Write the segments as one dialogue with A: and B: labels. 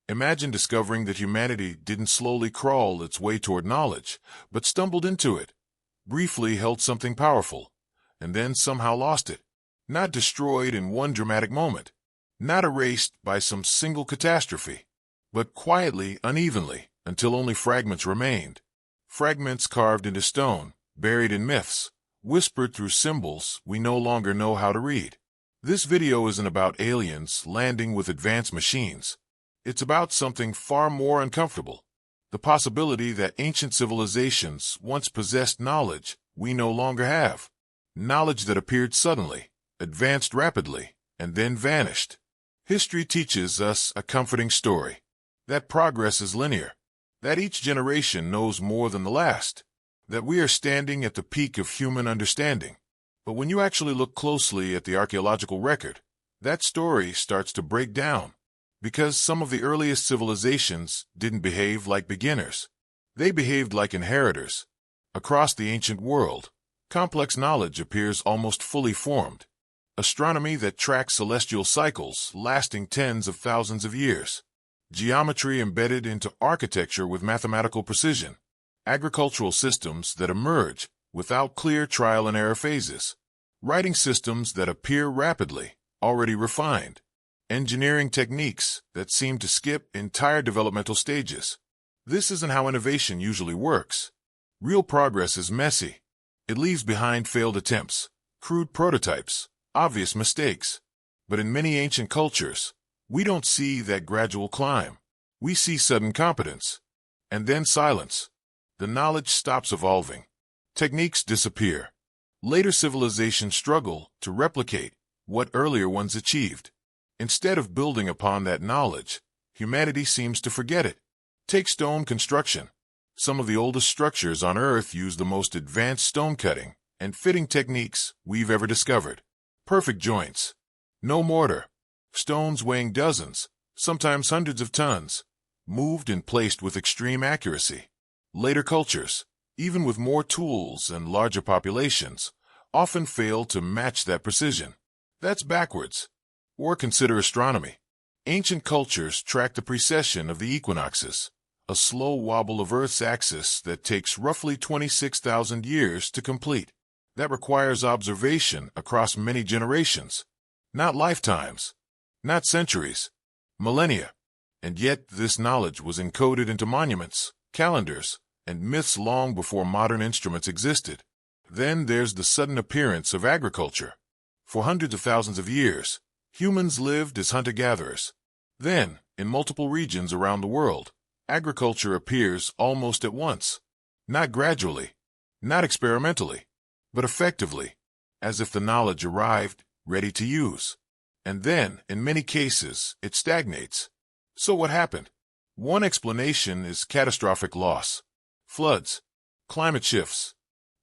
A: Imagine discovering that humanity didn't slowly crawl its way toward knowledge, but stumbled into it, briefly held something powerful, and then somehow lost it. Not destroyed in one dramatic moment, not erased by some single catastrophe, but quietly, unevenly, until only fragments remained. Fragments carved into stone, buried in myths, whispered through symbols we no longer know how to read. This video isn't about aliens landing with advanced machines. It's about something far more uncomfortable. The possibility that ancient civilizations once possessed knowledge we no longer have. Knowledge that appeared suddenly, advanced rapidly, and then vanished. History teaches us a comforting story. That progress is linear. That each generation knows more than the last. That we are standing at the peak of human understanding. But when you actually look closely at the archaeological record, that story starts to break down. Because some of the earliest civilizations didn't behave like beginners. They behaved like inheritors. Across the ancient world, complex knowledge appears almost fully formed. Astronomy that tracks celestial cycles lasting tens of thousands of years. Geometry embedded into architecture with mathematical precision. Agricultural systems that emerge without clear trial and error phases. Writing systems that appear rapidly, already refined. Engineering techniques that seem to skip entire developmental stages. This isn't how innovation usually works. Real progress is messy. It leaves behind failed attempts, crude prototypes, obvious mistakes. But in many ancient cultures, we don't see that gradual climb. We see sudden competence. And then silence. The knowledge stops evolving. Techniques disappear. Later civilizations struggle to replicate what earlier ones achieved. Instead of building upon that knowledge, humanity seems to forget it. Take stone construction. Some of the oldest structures on Earth use the most advanced stone cutting and fitting techniques we've ever discovered. Perfect joints. No mortar. Stones weighing dozens, sometimes hundreds of tons, moved and placed with extreme accuracy. Later cultures, even with more tools and larger populations, often fail to match that precision. That's backwards. Or consider astronomy. Ancient cultures track the precession of the equinoxes, a slow wobble of Earth's axis that takes roughly 26,000 years to complete. That requires observation across many generations, not lifetimes, not centuries, millennia. And yet this knowledge was encoded into monuments, calendars, and myths long before modern instruments existed. Then there's the sudden appearance of agriculture. For hundreds of thousands of years, humans lived as hunter-gatherers. Then, in multiple regions around the world, agriculture appears almost at once. Not gradually, not experimentally, but effectively, as if the knowledge arrived, ready to use. And then, in many cases, it stagnates. So what happened? One explanation is catastrophic loss. Floods, climate shifts,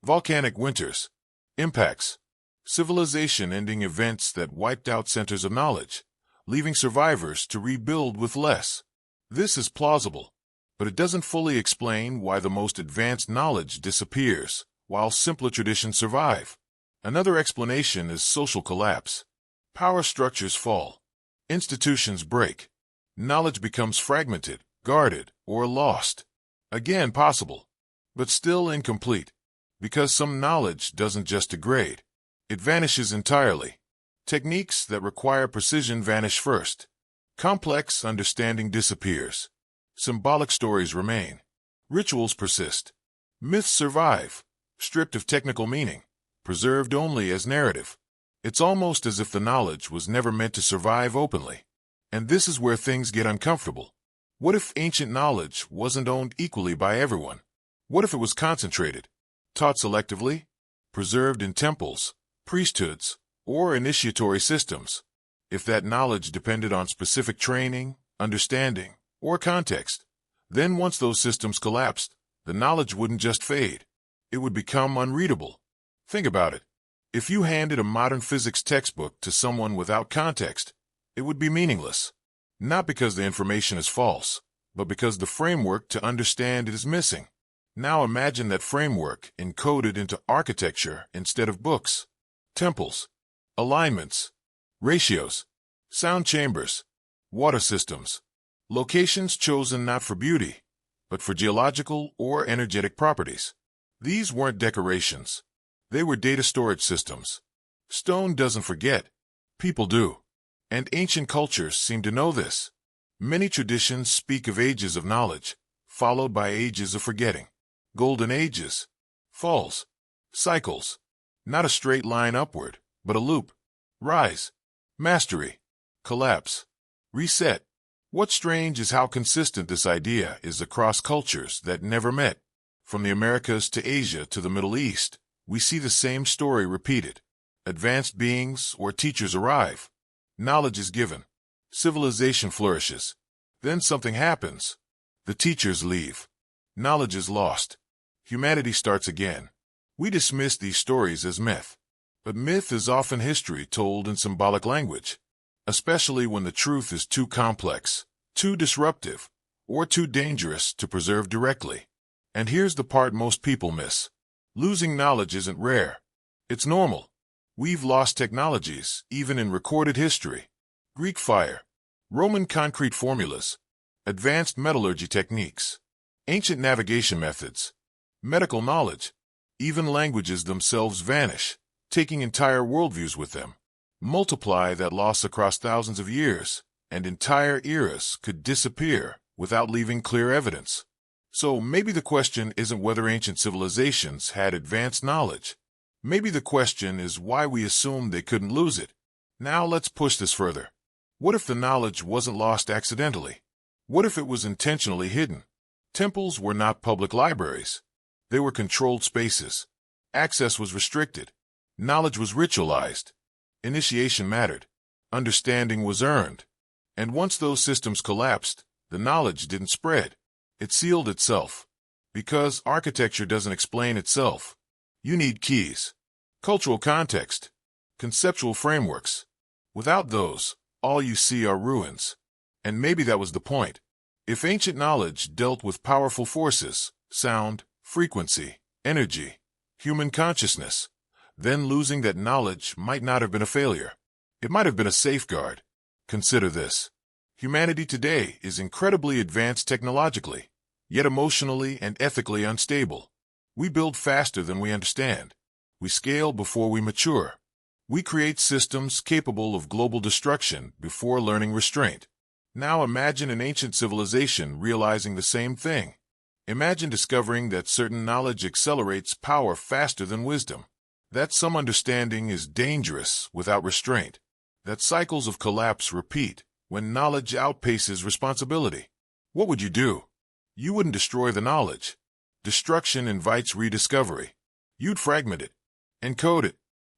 A: volcanic winters, impacts. Civilization-ending events that wiped out centers of knowledge, leaving survivors to rebuild with less. This is plausible, but it doesn't fully explain why the most advanced knowledge disappears, while simpler traditions survive. Another explanation is social collapse. Power structures fall. Institutions break. Knowledge becomes fragmented, guarded, or lost. Again possible, but still incomplete, because some knowledge doesn't just degrade. It vanishes entirely. Techniques that require precision vanish first. Complex understanding disappears. Symbolic stories remain. Rituals persist. Myths survive, stripped of technical meaning, preserved only as narrative. It's almost as if the knowledge was never meant to survive openly. And this is where things get uncomfortable. What if ancient knowledge wasn't owned equally by everyone? What if it was concentrated, taught selectively, preserved in temples, priesthoods, or initiatory systems? If that knowledge depended on specific training, understanding, or context, then once those systems collapsed, the knowledge wouldn't just fade. It would become unreadable. Think about it. If you handed a modern physics textbook to someone without context, it would be meaningless. Not because the information is false, but because the framework to understand it is missing. Now imagine that framework encoded into architecture instead of books. Temples, alignments, ratios, sound chambers, water systems. locations chosen not for beauty, but for geological or energetic properties. These weren't decorations. They were data storage systems. Stone doesn't forget. People do. And ancient cultures seem to know this. Many traditions speak of ages of knowledge, followed by ages of forgetting. Golden ages. Falls. Cycles. Not a straight line upward, but a loop. Rise. Mastery. Collapse. Reset. What's strange is how consistent this idea is across cultures that never met. From the Americas to Asia to the Middle East, we see the same story repeated. Advanced beings or teachers arrive. Knowledge is given. Civilization flourishes. Then something happens. The teachers leave. Knowledge is lost. Humanity starts again. We dismiss these stories as myth. But myth is often history told in symbolic language, especially when the truth is too complex, too disruptive, or too dangerous to preserve directly. And here's the part most people miss. Losing knowledge isn't rare. It's normal. We've lost technologies, even in recorded history. Greek fire, Roman concrete formulas, advanced metallurgy techniques, ancient navigation methods, medical knowledge, even languages themselves vanish, taking entire worldviews with them. Multiply that loss across thousands of years, and entire eras could disappear without leaving clear evidence. So maybe the question isn't whether ancient civilizations had advanced knowledge. Maybe the question is why we assume they couldn't lose it. Now let's push this further. What if the knowledge wasn't lost accidentally? What if it was intentionally hidden? Temples were not public libraries. They were controlled spaces. Access was restricted. Knowledge was ritualized. Initiation mattered. Understanding was earned. And once those systems collapsed, the knowledge didn't spread. It sealed itself. Because architecture doesn't explain itself. You need keys, cultural context, conceptual frameworks. Without those, all you see are ruins. And maybe that was the point. If ancient knowledge dealt with powerful forces, sound, frequency, energy, human consciousness, then losing that knowledge might not have been a failure. It might have been a safeguard. Consider this. Humanity today is incredibly advanced technologically, yet emotionally and ethically unstable. We build faster than we understand. We scale before we mature. We create systems capable of global destruction before learning restraint. Now imagine an ancient civilization realizing the same thing. Imagine discovering that certain knowledge accelerates power faster than wisdom. That some understanding is dangerous without restraint. That cycles of collapse repeat when knowledge outpaces responsibility. What would you do? You wouldn't destroy the knowledge. Destruction invites rediscovery. You'd fragment it, encode it,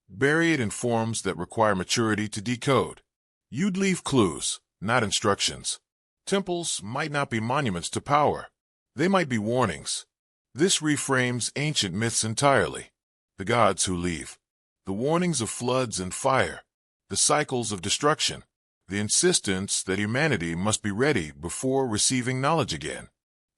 A: bury it in forms that require maturity to decode. You'd leave clues, not instructions. Temples might not be monuments to power. They might be warnings. This reframes ancient myths entirely. The gods who leave. The warnings of floods and fire. The cycles of destruction. The insistence that humanity must be ready before receiving knowledge again.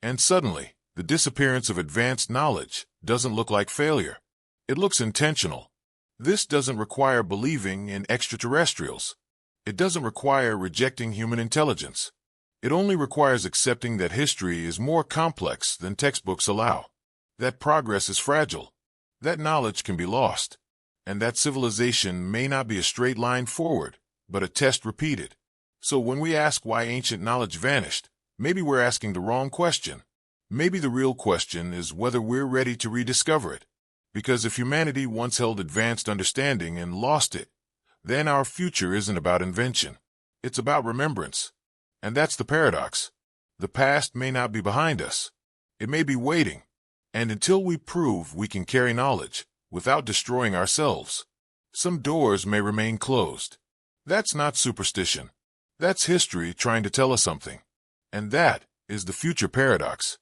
A: And suddenly, the disappearance of advanced knowledge doesn't look like failure. It looks intentional. This doesn't require believing in extraterrestrials. It doesn't require rejecting human intelligence. It only requires accepting that history is more complex than textbooks allow. That progress is fragile. That knowledge can be lost. And that civilization may not be a straight line forward, but a test repeated. So when we ask why ancient knowledge vanished, maybe we're asking the wrong question. Maybe the real question is whether we're ready to rediscover it. Because if humanity once held advanced understanding and lost it, then our future isn't about invention. It's about remembrance. And that's the paradox. The past may not be behind us. It may be waiting. And until we prove we can carry knowledge without destroying ourselves, some doors may remain closed. That's not superstition. That's history trying to tell us something. And that is the future paradox.